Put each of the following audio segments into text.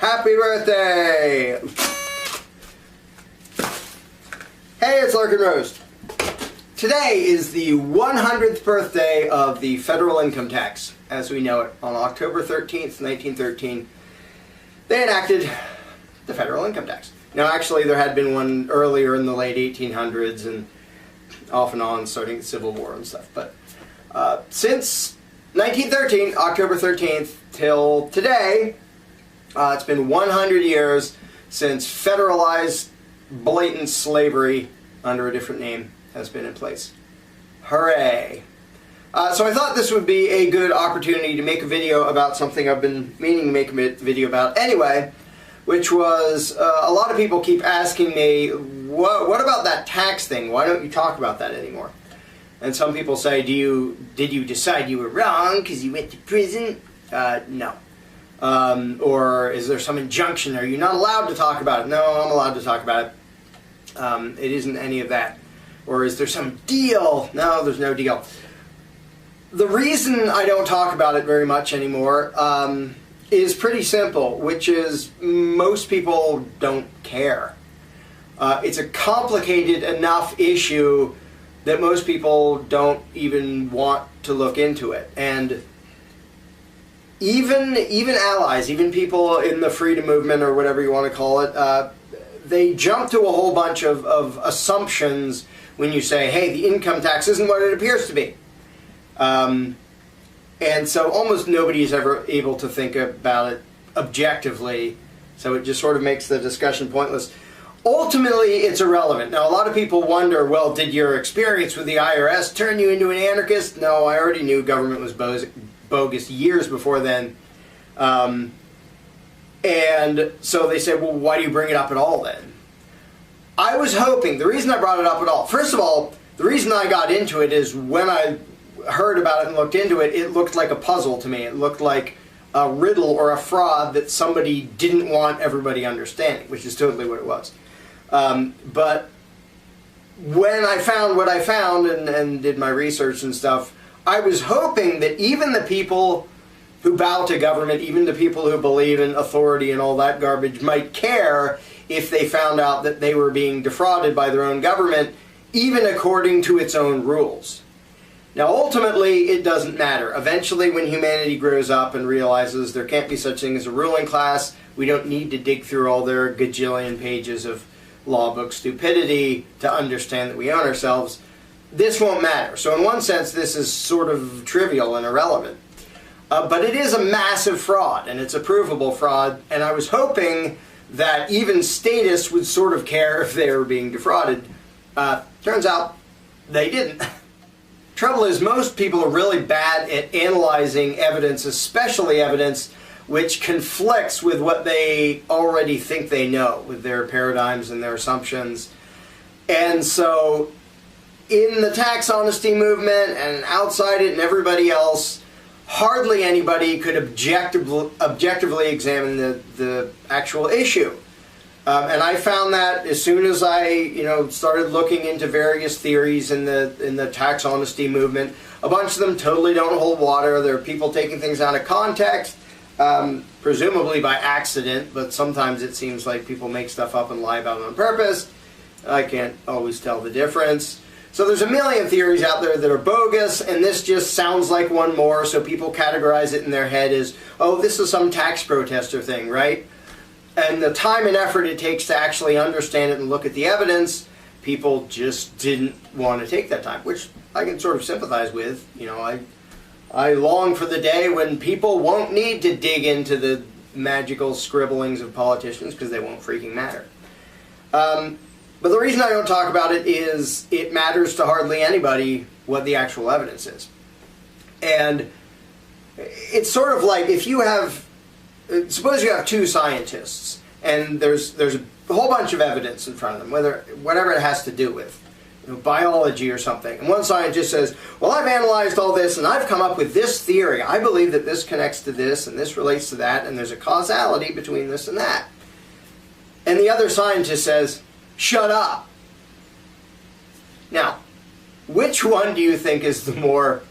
Happy birthday! Hey, it's Larken Roast. Today is the 100th birthday of the federal income tax, as we know it. On October 13th, 1913, they enacted the federal income tax. Now, actually, there had been one earlier in the late 1800s and off and on, starting the Civil War and stuff. But since 1913, October 13th, till today, it's been 100 years since federalized blatant slavery under a different name has been in place. Hooray! So I thought this would be a good opportunity to make a video about something I've been meaning to make a video about anyway, which was a lot of people keep asking me, what about that tax thing? Why don't you talk about that anymore? And some people say, did you decide you were wrong because you went to prison? No. Or is there some injunction? Are you not allowed to talk about it? No, I'm allowed to talk about it. It isn't any of that. Or is there some deal? No, there's no deal. The reason I don't talk about it very much anymore is pretty simple, which is most people don't care. It's a complicated enough issue that most people don't even want to look into it. And even allies, even people in the freedom movement or whatever you want to call it, they jump to a whole bunch of assumptions when you say, hey, the income tax isn't what it appears to be. And so almost nobody is ever able to think about it objectively, so it just sort of makes the discussion pointless. Ultimately, it's irrelevant. Now, a lot of people wonder, well, did your experience with the IRS turn you into an anarchist? No, I already knew government was bogus years before then. And so they said, well, why do you bring it up at all then? I was hoping, the reason I brought it up at all, first of all, the reason I got into it is when I heard about it and looked into it, it looked like a puzzle to me. It looked like a riddle or a fraud that somebody didn't want everybody understanding, which is totally what it was. But when I found what I found and did my research and stuff, I was hoping that even the people who bow to government, even the people who believe in authority and all that garbage, might care if they found out that they were being defrauded by their own government, even according to its own rules. Now, ultimately, it doesn't matter. Eventually, when humanity grows up and realizes there can't be such thing as a ruling class, we don't need to dig through all their gajillion pages of law book stupidity to understand that we own ourselves, this won't matter. So in one sense, this is sort of trivial and irrelevant. But it is a massive fraud, and it's a provable fraud, and I was hoping that even statists would sort of care if they were being defrauded. Turns out they didn't. Trouble is, most people are really bad at analyzing evidence, especially evidence which conflicts with what they already think they know, with their paradigms and their assumptions. And so, in the tax honesty movement and outside it and everybody else, hardly anybody could objectively examine the actual issue. And I found that as soon as I, started looking into various theories in the tax honesty movement, a bunch of them totally don't hold water. There are people taking things out of context, presumably by accident, but sometimes it seems like people make stuff up and lie about it on purpose. I can't always tell the difference. So there's a million theories out there that are bogus, and this just sounds like one more, so people categorize it in their head as, oh, this is some tax protester thing, right? And the time and effort it takes to actually understand it and look at the evidence, people just didn't want to take that time, which I can sort of sympathize with. I long for the day when people won't need to dig into the magical scribblings of politicians because they won't freaking matter. But the reason I don't talk about it is it matters to hardly anybody what the actual evidence is. And it's sort of like if you have, suppose you have two scientists and there's a whole bunch of evidence in front of them, whatever it has to do with, biology or something. And one scientist says, well, I've analyzed all this and I've come up with this theory. I believe that this connects to this and this relates to that and there's a causality between this and that. And the other scientist says, shut up. Now, which one do you think is the more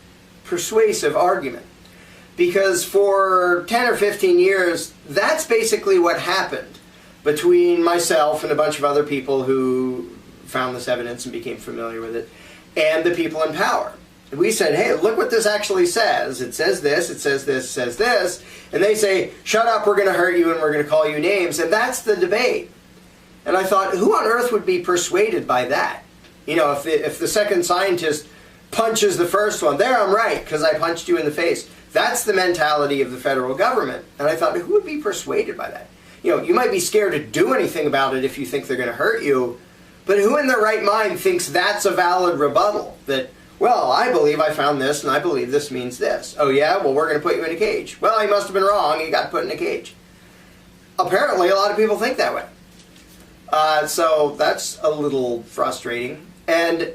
persuasive argument? because for 10 or 15 years, that's basically what happened between myself and a bunch of other people who found this evidence and became familiar with it, and the people in power. We said, hey, look what this actually says. It says this, it says this, it says this. And they say, shut up, we're going to hurt you and we're going to call you names. And that's the debate. And I thought, who on earth would be persuaded by that? You know, if the second scientist punches the first one, there, I'm right, because I punched you in the face. That's the mentality of the federal government. And I thought, who would be persuaded by that? You know, you might be scared to do anything about it if you think they're going to hurt you. But who in their right mind thinks that's a valid rebuttal? That, well, I believe I found this, and I believe this means this. Oh yeah? Well, we're going to put you in a cage. Well, he must have been wrong. He got put in a cage. Apparently, a lot of people think that way. So that's a little frustrating. And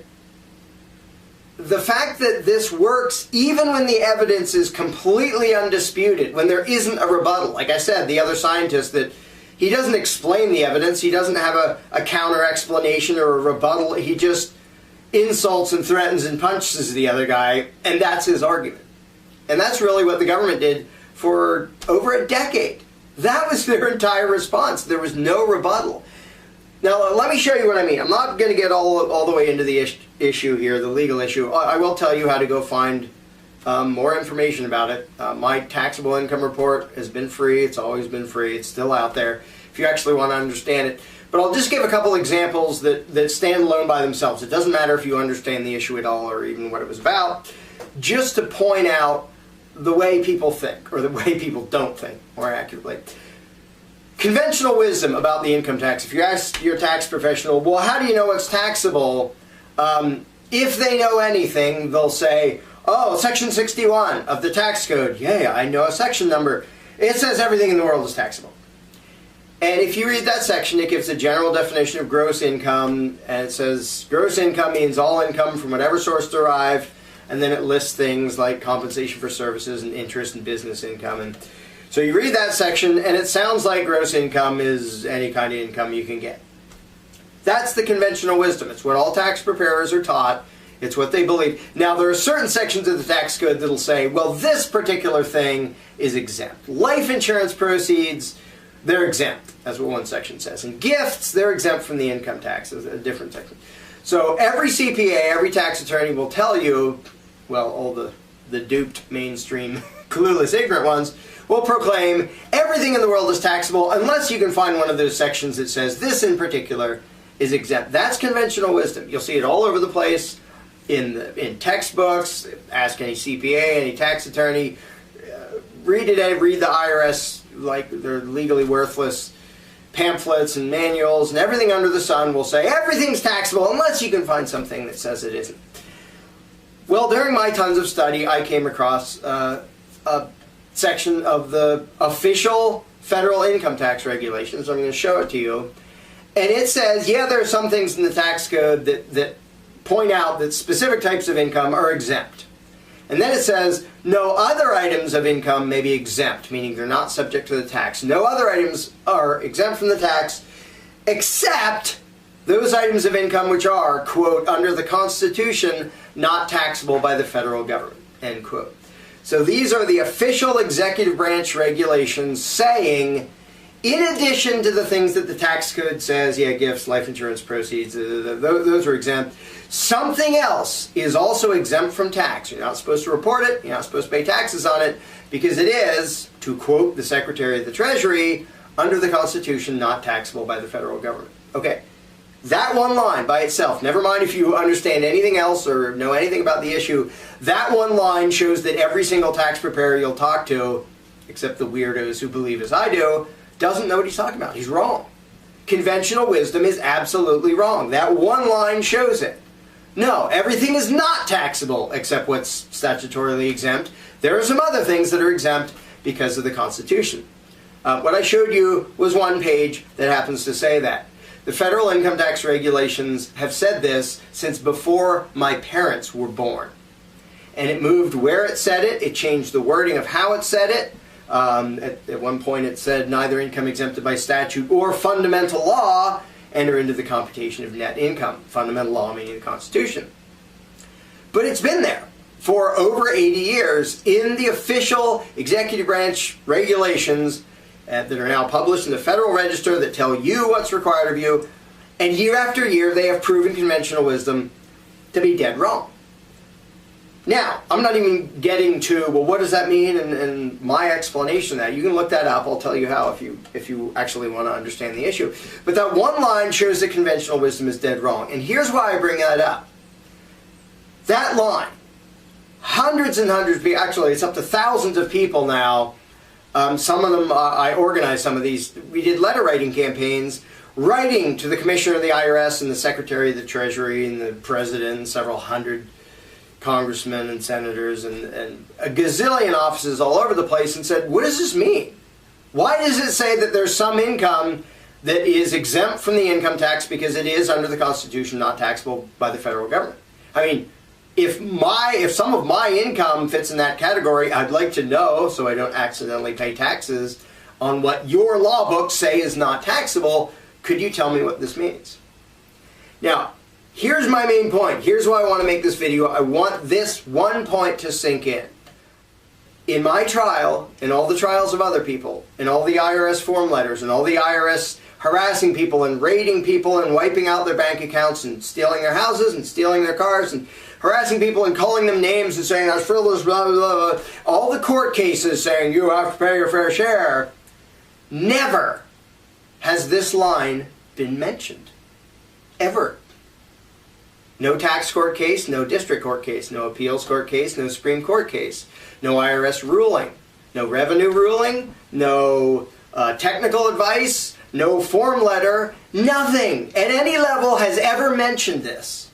the fact that this works even when the evidence is completely undisputed, when there isn't a rebuttal. Like I said, the other scientist, that he doesn't explain the evidence, he doesn't have a counter-explanation or a rebuttal, he just insults and threatens and punches the other guy, and that's his argument. And that's really what the government did for over a decade. That was their entire response. There was no rebuttal. Now, let me show you what I mean. I'm not going to get all the way into the issue here, the legal issue. I will tell you how to go find more information about it. My taxable income report has been free. It's always been free. It's still out there if you actually want to understand it. But I'll just give a couple examples that stand alone by themselves. It doesn't matter if you understand the issue at all or even what it was about, just to point out the way people think, or the way people don't think, more accurately. Conventional wisdom about the income tax. If you ask your tax professional, well, how do you know what's taxable? If they know anything, they'll say, oh, Section 61 of the tax code. Yeah, I know a section number. It says everything in the world is taxable. And if you read that section, it gives a general definition of gross income, and it says gross income means all income from whatever source derived, and then it lists things like compensation for services and interest and business income. And so you read that section, and it sounds like gross income is any kind of income you can get. That's the conventional wisdom. It's what all tax preparers are taught. It's what they believe. Now, there are certain sections of the tax code that'll say, well, this particular thing is exempt. Life insurance proceeds, they're exempt. That's what one section says. And gifts, they're exempt from the income tax. Is a different section. So every CPA, every tax attorney will tell you, well, all the duped, mainstream, clueless, ignorant ones will proclaim everything in the world is taxable unless you can find one of those sections that says this in particular is exempt. That's conventional wisdom. You'll see it all over the place in textbooks. Ask any CPA, any tax attorney. Read it. Read the IRS, like they're legally worthless pamphlets and manuals, and everything under the sun will say everything's taxable unless you can find something that says it isn't. Well, during my tons of study, I came across a section of the official federal income tax regulations. I'm going to show it to you. And it says, yeah, there are some things in the tax code that point out that specific types of income are exempt. And then it says, no other items of income may be exempt, meaning they're not subject to the tax. No other items are exempt from the tax, except those items of income which are, quote, under the Constitution, not taxable by the federal government, end quote. So these are the official executive branch regulations saying, in addition to the things that the tax code says, yeah, gifts, life insurance proceeds, those are exempt, something else is also exempt from tax. You're not supposed to report it, you're not supposed to pay taxes on it, because it is, to quote the Secretary of the Treasury, under the Constitution, not taxable by the federal government. Okay, that one line by itself, never mind if you understand anything else or know anything about the issue, that one line shows that every single tax preparer you'll talk to, except the weirdos who believe as I do, doesn't know what he's talking about. He's wrong. Conventional wisdom is absolutely wrong. That one line shows it. No, everything is not taxable except what's statutorily exempt. There are some other things that are exempt because of the Constitution. What I showed you was one page that happens to say that. The federal income tax regulations have said this since before my parents were born. And it moved where it said it. It changed the wording of how it said it. At one point it said neither income exempted by statute or fundamental law enter into the computation of net income. Fundamental law meaning the Constitution. But it's been there. for over 80 years in the official executive branch regulations that are now published in the Federal Register that tell you what's required of you. And year after year, they have proven conventional wisdom to be dead wrong. Now, I'm not even getting to, well, what does that mean, and my explanation of that. You can look that up. I'll tell you how if you actually want to understand the issue. But that one line shows that conventional wisdom is dead wrong. And here's why I bring that up. That line, hundreds and hundreds, actually it's up to thousands of people now. Some of them, I organized some of these. We did letter writing campaigns, writing to the Commissioner of the IRS and the Secretary of the Treasury and the President and several hundred congressmen and senators and a gazillion offices all over the place, and said, what does this mean? Why does it say that there's some income that is exempt from the income tax because it is under the Constitution not taxable by the federal government? I mean, if some of my income fits in that category, I'd like to know so I don't accidentally pay taxes on what your law books say is not taxable. Could you tell me what this means? Now, here's my main point. Here's why I want to make this video. I want this one point to sink in. In my trial, in all the trials of other people, in all the IRS form letters, and all the IRS harassing people and raiding people and wiping out their bank accounts and stealing their houses and stealing their cars and harassing people and calling them names and saying that's frivolous, blah, blah, blah. All the court cases saying you have to pay your fair share. Never has this line been mentioned. Ever. No tax court case, no district court case, no appeals court case, no Supreme Court case, no IRS ruling, no revenue ruling, no technical advice, no form letter, nothing at any level has ever mentioned this.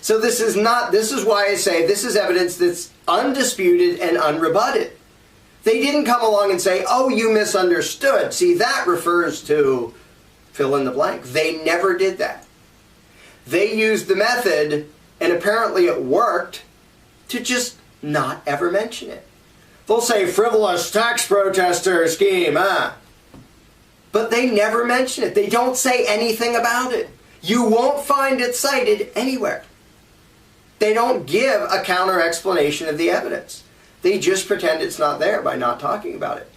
So this is why I say this is evidence that's undisputed and unrebutted. They didn't come along and say, oh, you misunderstood. See, that refers to fill in the blank. They never did that. They used the method, and apparently it worked, to just not ever mention it. They'll say frivolous tax protester scheme, but they never mention it. They don't say anything about it. You won't find it cited anywhere. They don't give a counter explanation of the evidence. They just pretend it's not there by not talking about it.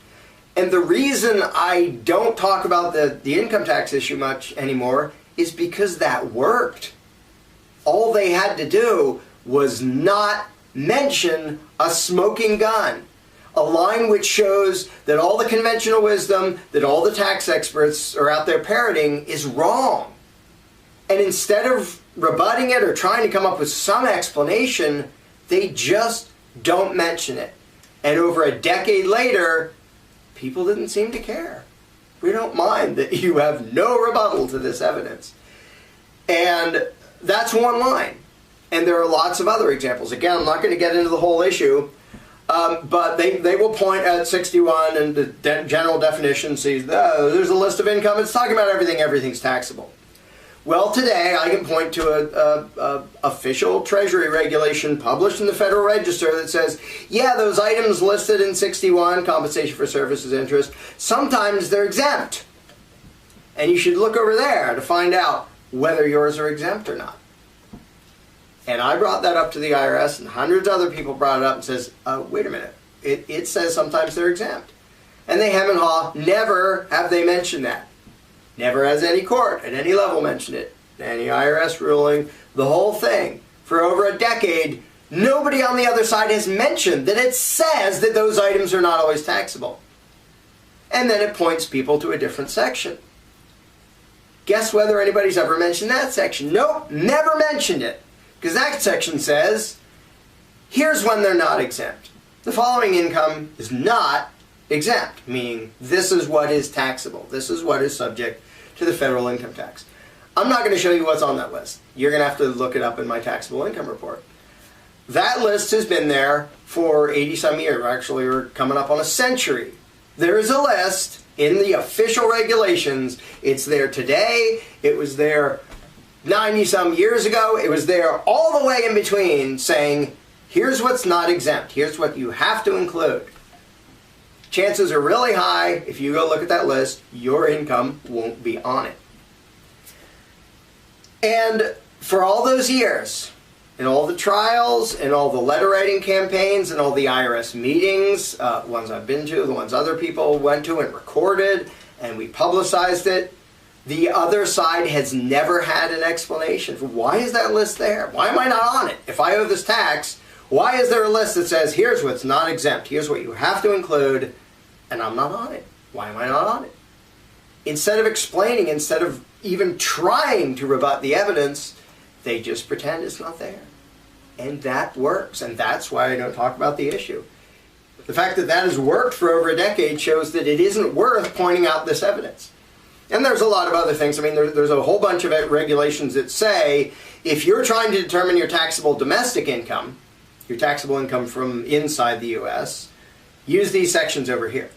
And the reason I don't talk about the income tax issue much anymore is because that worked. All they had to do was not mention a smoking gun. A line which shows that all the conventional wisdom that all the tax experts are out there parroting is wrong. And instead of rebutting it or trying to come up with some explanation, they just don't mention it. And over a decade later, people didn't seem to care. We don't mind that you have no rebuttal to this evidence. And that's one line. And there are lots of other examples. Again, I'm not going to get into the whole issue, but they will point at 61 and the general definition sees, there's a list of income. It's talking about everything. Everything's taxable. Well, today I can point to a official Treasury regulation published in the Federal Register that says, yeah, those items listed in 61, compensation for services, interest, sometimes they're exempt. And you should look over there to find out whether yours are exempt or not. And I brought that up to the IRS, and hundreds of other people brought it up and says, wait a minute, it says sometimes they're exempt. And they hem and haw, never have they mentioned that. Never has any court at any level mentioned it. Any IRS ruling, the whole thing. For over a decade, nobody on the other side has mentioned that it says that those items are not always taxable. And then it points people to a different section. Guess whether anybody's ever mentioned that section? Nope, never mentioned it. Because that section says, here's when they're not exempt. The following income is not exempt, meaning this is what is taxable. This is what is subject to the federal income tax. I'm not going to show you what's on that list. You're going to have to look it up in my taxable income report. That list has been there for 80-some years. Actually, we're coming up on a century. There is a list in the official regulations. It's there today. It was there 90-some years ago. It was there all the way in between saying, here's what's not exempt. Here's what you have to include. Chances are really high, if you go look at that list, your income won't be on it. And for all those years, in all the trials, in all the letter writing campaigns, in all the IRS meetings, the ones I've been to, the ones other people went to and recorded, and we publicized it, the other side has never had an explanation for why is that list there? Why am I not on it? If I owe this tax, why is there a list that says, here's what's not exempt, here's what you have to include, and I'm not on it? Why am I not on it? Instead of explaining, instead of even trying to rebut the evidence, they just pretend it's not there. And that works, and that's why I don't talk about the issue. The fact that that has worked for over a decade shows that it isn't worth pointing out this evidence. And there's a lot of other things. I mean, there's a whole bunch of regulations that say if you're trying to determine your taxable domestic income, your taxable income from inside the U.S., use these sections over here.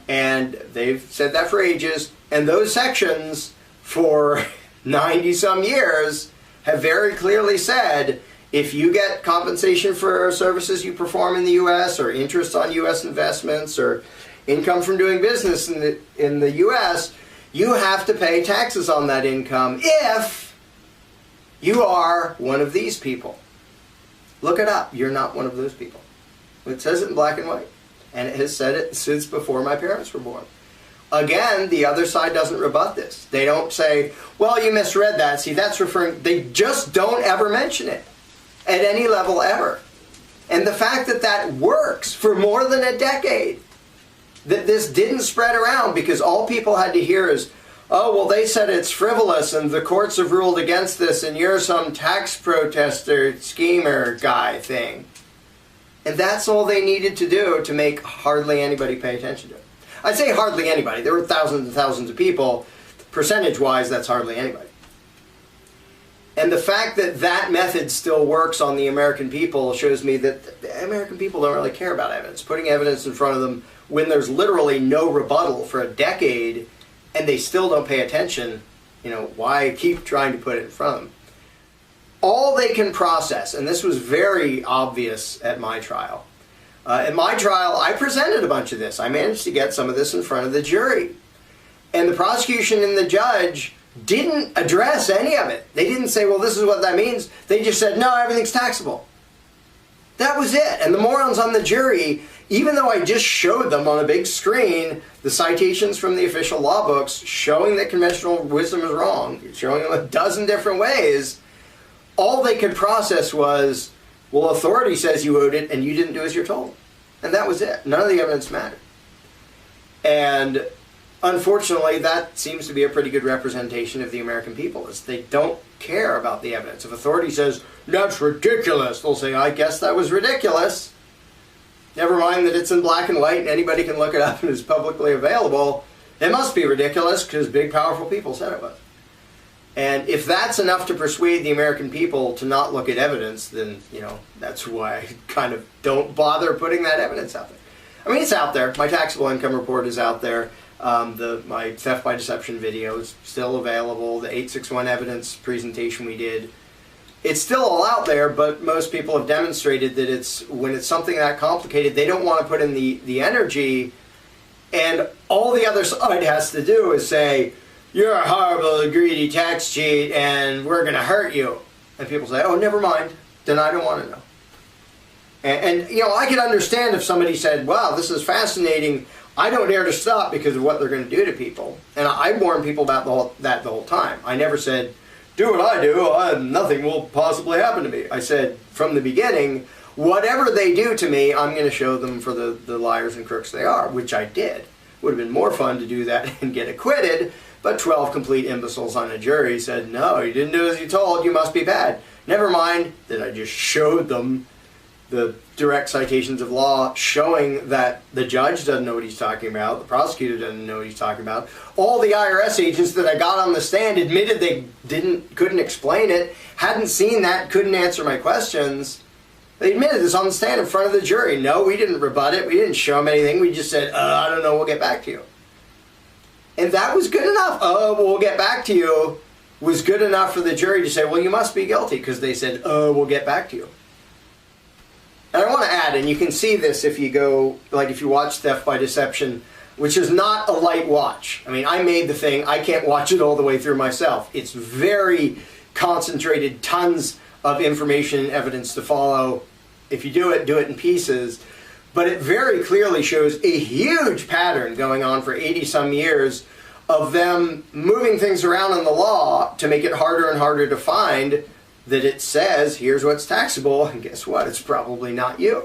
And they've said that for ages. And those sections, for 90-some years, have very clearly said if you get compensation for services you perform in the U.S. or interest on U.S. investments or income from doing business in the U.S., you have to pay taxes on that income if you are one of these people. Look it up. You're not one of those people. It says it in black and white. And it has said it since before my parents were born. Again, the other side doesn't rebut this. They don't say, well, you misread that. See, that's referring... They just don't ever mention it at any level ever. And the fact that that works for more than a decade, that this didn't spread around because all people had to hear is, oh, well, they said it's frivolous and the courts have ruled against this and you're some tax protester, schemer guy thing. And that's all they needed to do to make hardly anybody pay attention to it. I say hardly anybody. There were thousands and thousands of people. Percentage-wise, that's hardly anybody. And the fact that that method still works on the American people shows me that the American people don't really care about evidence. Putting evidence in front of them when there's literally no rebuttal for a decade and they still don't pay attention, you know, why keep trying to put it in front of them? All they can process, and this was very obvious at my trial. At my trial, I presented a bunch of this. I managed to get some of this in front of the jury. And the prosecution and the judge didn't address any of it. They didn't say, well, this is what that means. They just said, no, everything's taxable. That was it. And the morons on the jury, even though I just showed them on a big screen the citations from the official law books showing that conventional wisdom is wrong, showing them a dozen different ways, all they could process was, well, authority says you owed it and you didn't do as you're told. And that was it. None of the evidence mattered. And unfortunately, that seems to be a pretty good representation of the American people, is they don't care about the evidence. If authority says, that's ridiculous, they'll say, I guess that was ridiculous. Never mind that it's in black and white and anybody can look it up and it's publicly available. It must be ridiculous because big, powerful people said it was. And if that's enough to persuade the American people to not look at evidence, then, you know, that's why I kind of don't bother putting that evidence out there. I mean, it's out there. My taxable income report is out there. My theft by deception video is still available. The 861 evidence presentation we did. It's still all out there, but most people have demonstrated that when it's something that complicated, they don't want to put in the energy, and all the other side has to do is say, you're a horrible, greedy tax cheat, and we're going to hurt you. And people say, oh, never mind, then I don't want to know. And you know, I could understand if somebody said, wow, this is fascinating, I don't dare to stop because of what they're going to do to people. And I warn people about that the whole time. I never said, do what I do, nothing will possibly happen to me. I said, from the beginning, whatever they do to me, I'm going to show them for the liars and crooks they are, which I did. Would have been more fun to do that and get acquitted, but 12 complete imbeciles on a jury said, no, you didn't do as you told, you must be bad. Never mind that I just showed them the direct citations of law showing that the judge doesn't know what he's talking about, the prosecutor doesn't know what he's talking about. All the IRS agents that I got on the stand admitted they couldn't explain it, hadn't seen that, couldn't answer my questions. They admitted this on the stand in front of the jury. No, we didn't rebut it, we didn't show them anything, we just said, I don't know, we'll get back to you. And that was good enough. We'll get back to you was good enough for the jury to say, well, you must be guilty, because they said, we'll get back to you. And I want to add, and you can see this if you go, like if you watch Theft by Deception, which is not a light watch. I mean, I made the thing, I can't watch it all the way through myself. It's very concentrated, tons of information and evidence to follow. If you do it in pieces. But it very clearly shows a huge pattern going on for 80-some years of them moving things around in the law to make it harder and harder to find that it says, here's what's taxable, and guess what? It's probably not you.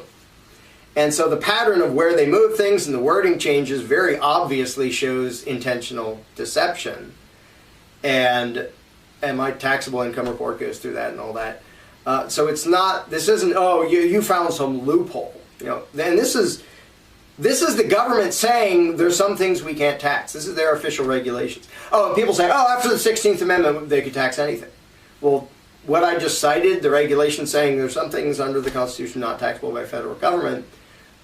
And so the pattern of where they move things and the wording changes very obviously shows intentional deception. And my taxable income report goes through that and all that. So it's not, this isn't, oh, you found some loophole. You know, and this is the government saying there's some things we can't tax. This is their official regulations. Oh, and people say, oh, after the 16th Amendment, they could tax anything. Well, what I just cited, the regulation saying there's some things under the Constitution not taxable by federal government,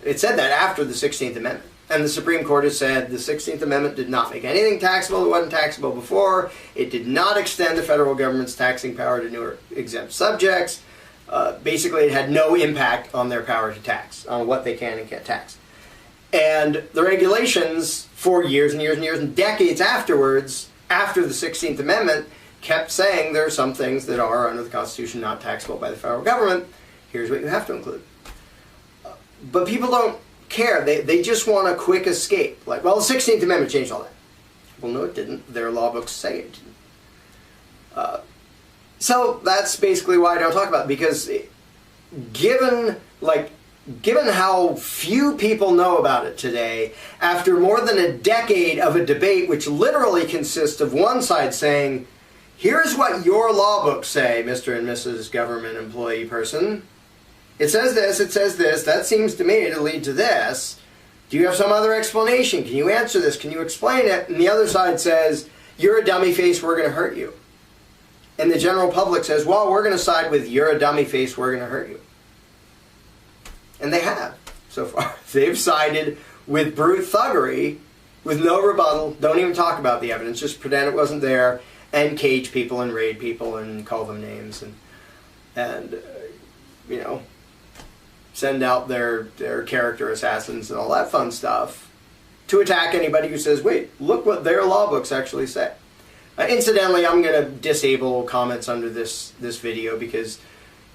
it said that after the 16th Amendment. And the Supreme Court has said the 16th Amendment did not make anything taxable that wasn't taxable before. It did not extend the federal government's taxing power to new or exempt subjects. Basically, it had no impact on their power to tax, on what they can and can't tax. And the regulations for years and years and years and decades afterwards, after the 16th Amendment, kept saying there are some things that are under the Constitution not taxable by the federal government. Here's what you have to include. But people don't care. They just want a quick escape. Like, well, the 16th Amendment changed all that. Well, no, it didn't. Their law books say it didn't. So that's basically why I don't talk about it, because given how few people know about it today, after more than a decade of a debate which literally consists of one side saying, here's what your law books say, Mr. and Mrs. Government Employee Person. It says this, that seems to me to lead to this. Do you have some other explanation? Can you answer this? Can you explain it? And the other side says, you're a dummy face, we're going to hurt you. And the general public says, well, we're going to side with you're a dummy face, we're going to hurt you. And they have, so far. They've sided with brute thuggery, with no rebuttal, don't even talk about the evidence, just pretend it wasn't there, and cage people and raid people and call them names and you know, send out their character assassins and all that fun stuff to attack anybody who says, wait, look what their law books actually say. Incidentally, I'm going to disable comments under this video because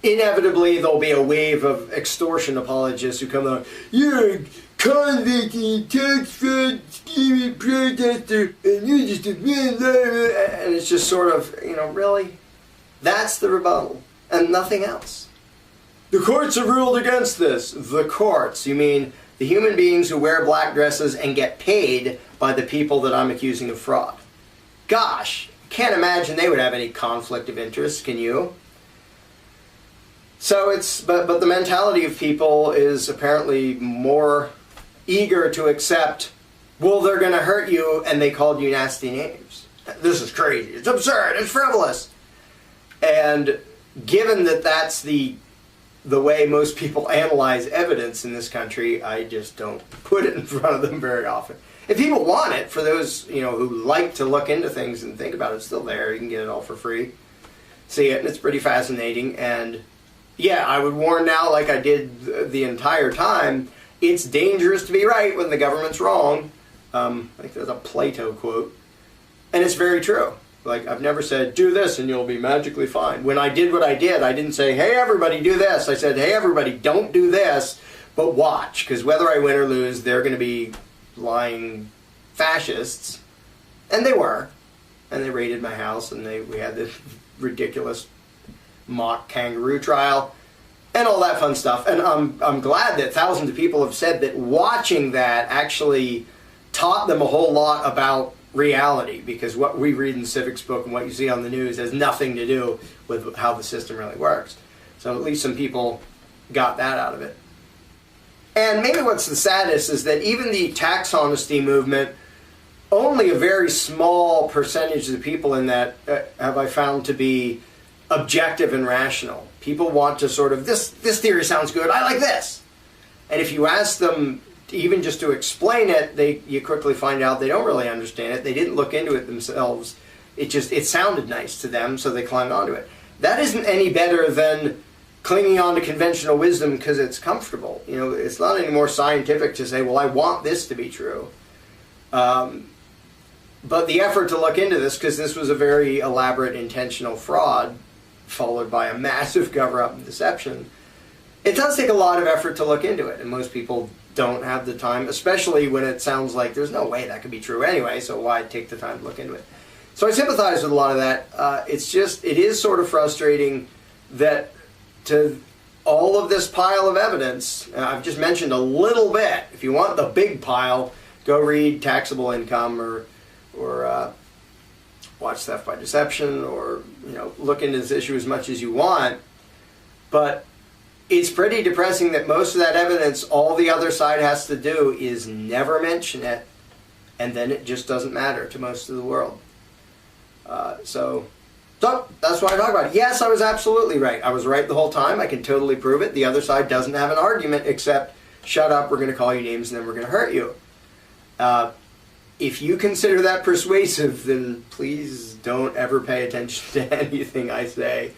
inevitably there'll be a wave of extortion apologists who come out, you're a convict and tax fraud scheming protester and you're just a man. And it's just sort of, you know, really? That's the rebuttal and nothing else. The courts have ruled against this. The courts, you mean the human beings who wear black dresses and get paid by the people that I'm accusing of fraud. Gosh, can't imagine they would have any conflict of interest, can you? So but the mentality of people is apparently more eager to accept, well, they're going to hurt you, and they called you nasty names. This is crazy. It's absurd. It's frivolous. And given that that's the way most people analyze evidence in this country, I just don't put it in front of them very often. If people want it, for those who like to look into things and think about it, it's still there. You can get it all for free. See it, and it's pretty fascinating. And yeah, I would warn now, like I did the entire time, it's dangerous to be right when the government's wrong. I think there's a Plato quote. And it's very true. Like, I've never said, do this and you'll be magically fine. When I did what I did, I didn't say, hey, everybody, do this. I said, hey, everybody, don't do this, but watch. Because whether I win or lose, they're going to be lying fascists. And they were. And they raided my house, and we had this ridiculous mock kangaroo trial, and all that fun stuff. And I'm glad that thousands of people have said that watching that actually taught them a whole lot about reality, because what we read in the civics book and what you see on the news has nothing to do with how the system really works. So at least some people got that out of it. And maybe what's the saddest is that even the tax honesty movement, only a very small percentage of the people in that have I found to be objective and rational. People want to sort of, this theory sounds good, I like this. And if you ask them even just to explain it, you quickly find out they don't really understand it. They didn't look into it themselves. It sounded nice to them, so they clung onto it. That isn't any better than clinging on to conventional wisdom because it's comfortable. It's not any more scientific to say, well, I want this to be true. But the effort to look into this, because this was a very elaborate, intentional fraud, followed by a massive cover-up and deception, it does take a lot of effort to look into it, and most people don't have the time, especially when it sounds like there's no way that could be true anyway, so why take the time to look into it? So I sympathize with a lot of that. It is sort of frustrating that to all of this pile of evidence, I've just mentioned a little bit. If you want the big pile, go read Taxable Income or watch Theft by Deception, or look into this issue as much as you want. But it's pretty depressing that most of that evidence, all the other side has to do is never mention it, and then it just doesn't matter to most of the world. So that's what I talk about. Yes, I was absolutely right. I was right the whole time. I can totally prove it. The other side doesn't have an argument except, shut up, we're going to call you names, and then we're going to hurt you. If you consider that persuasive, then please don't ever pay attention to anything I say,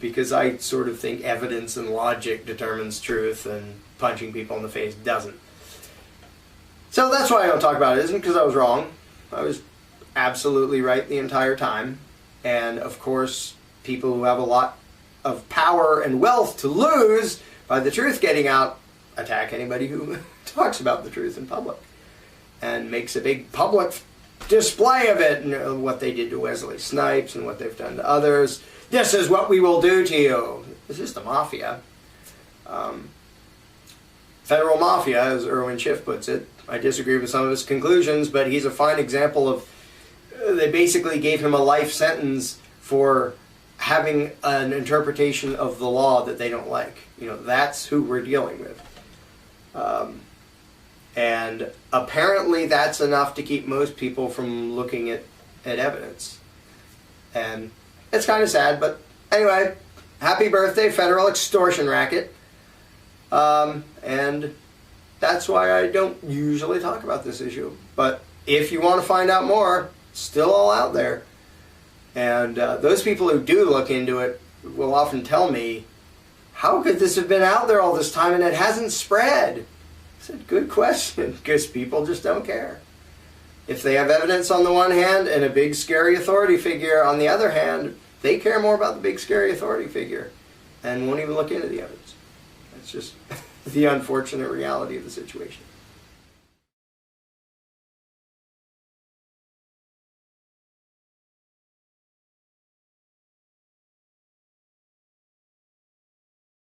because I sort of think evidence and logic determines truth, and punching people in the face doesn't. So that's why I don't talk about it. It isn't because I was wrong. I was absolutely right the entire time. And of course, people who have a lot of power and wealth to lose by the truth getting out attack anybody who talks about the truth in public and makes a big public display of it, and what they did to Wesley Snipes and what they've done to others. This is what we will do to you. This is the mafia. Federal mafia, as Irwin Schiff puts it. I disagree with some of his conclusions, but he's a fine example of, they basically gave him a life sentence for having an interpretation of the law that they don't like. That's who we're dealing with. And apparently that's enough to keep most people from looking at evidence. And it's kind of sad, but anyway, happy birthday, federal extortion racket. And that's why I don't usually talk about this issue. But if you want to find out more, it's still all out there. And those people who do look into it will often tell me, how could this have been out there all this time and it hasn't spread? I said, good question, because people just don't care. If they have evidence on the one hand and a big scary authority figure on the other hand, they care more about the big scary authority figure and won't even look into the evidence. That's just the unfortunate reality of the situation.